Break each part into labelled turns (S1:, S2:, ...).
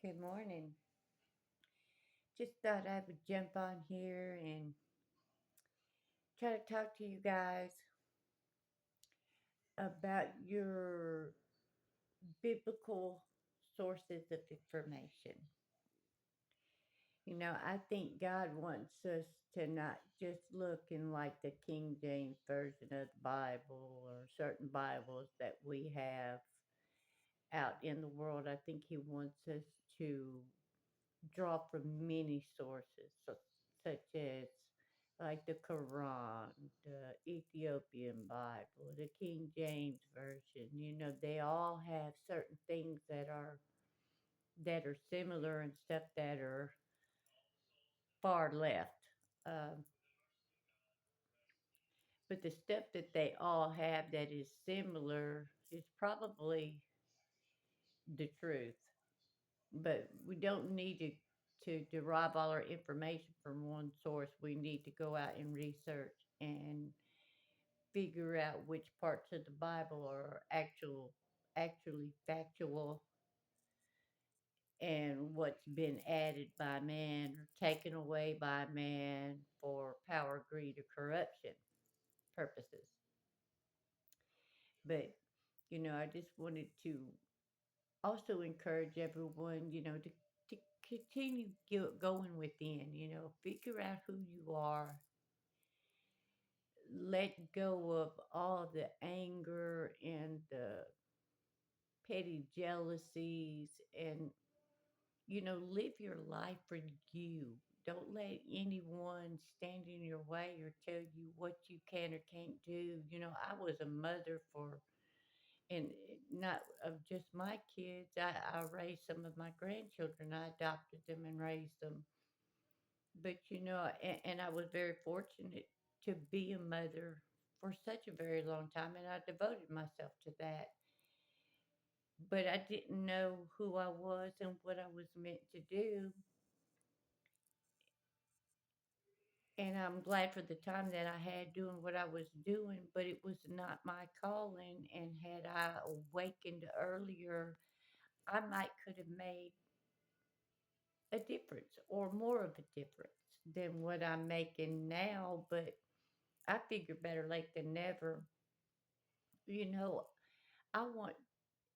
S1: Good morning. Just thought I would jump on here and try to talk to you guys about your biblical sources of information. I think God wants us to not just look in like the King James Version of the Bible or certain Bibles that we have out in the world. I think He wants us to draw from many sources, such as like the Quran, the Ethiopian Bible, the King James Version. They all have certain things that are similar and stuff that are far left. Um, but the stuff that they all have that is similar is probably the truth. But we don't need to derive all our information from one source. We need to go out and research and figure out which parts of the Bible are actually factual and what's been added by man or taken away by man for power, greed, or corruption purposes. But I just wanted to also encourage everyone, to continue going within, figure out who you are, let go of all the anger and the petty jealousies, and, live your life for you. Don't let anyone stand in your way or tell you what you can or can't do. I was a mother for and not of just my kids. I raised some of my grandchildren. I adopted them and raised them. But and I was very fortunate to be a mother for such a very long time, and I devoted myself to that. But I didn't know who I was and what I was meant to do. And I'm glad for the time that I had doing what I was doing, but it was not my calling. And had I awakened earlier, I might could have made a difference or more of a difference than what I'm making now. But I figure better late than never. You know, I want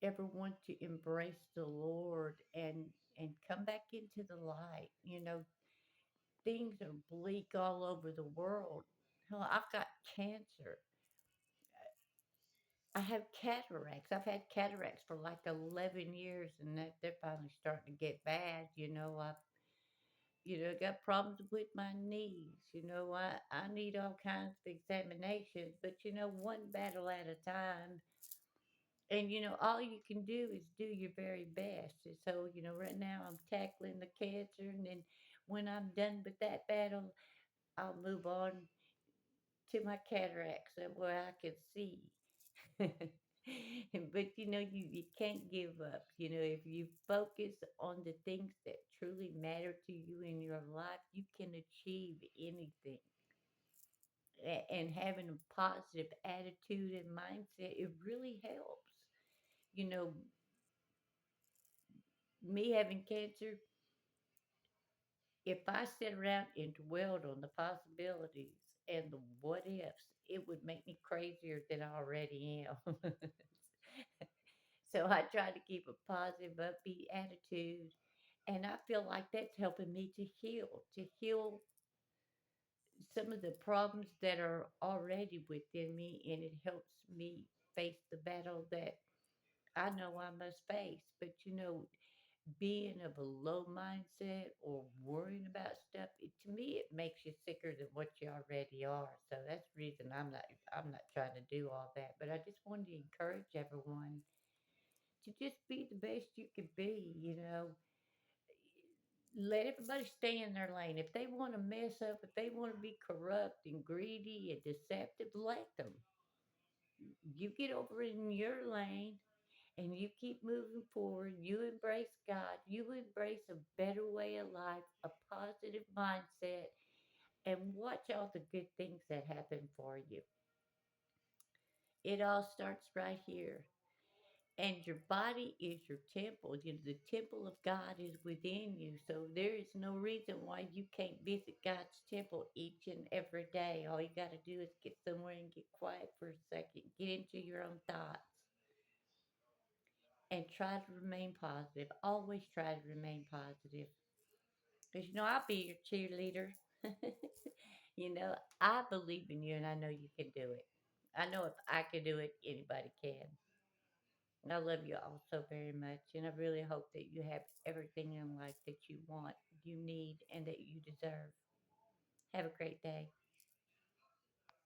S1: everyone to embrace the Lord and come back into the light. Things are bleak all over the world. Hell, I've got cancer. I have cataracts. I've had cataracts for like 11 years, and that they're finally starting to get bad. Got problems with my knees. I need all kinds of examinations, but one battle at a time. And all you can do is do your very best. And so, right now I'm tackling the cancer, and then when I'm done with that battle, I'll move on to my cataracts where I can see. But you can't give up. If you focus on the things that truly matter to you in your life, you can achieve anything. And having a positive attitude and mindset, it really helps. You know, me having cancer, if I sit around and dwelled on the possibilities and the what ifs, it would make me crazier than I already am. So I try to keep a positive, upbeat attitude. And I feel like that's helping me to heal some of the problems that are already within me. And it helps me face the battle that I know I must face. But, being of a low mindset or worrying about stuff, to me, it makes you sicker than what you already are. So that's the reason I'm not trying to do all that. But I just wanted to encourage everyone to just be the best you can be. Let everybody stay in their lane. If they want to mess up, if they want to be corrupt and greedy and deceptive, let them. You get over in your lane and you keep moving forward. You embrace God. You embrace a better way of life, a positive mindset, and watch all the good things that happen for you. It all starts right here. And your body is your temple. You know, the temple of God is within you. So there is no reason why you can't visit God's temple each and every day. All you got to do is get somewhere and get quiet for a second, get into your own thoughts, and try to remain positive. Always try to remain positive. Because, you know, I'll be your cheerleader. You know, I believe in you and I know you can do it. I know if I can do it, anybody can. And I love you all so very much. And I really hope that you have everything in life that you want, you need, and that you deserve. Have a great day.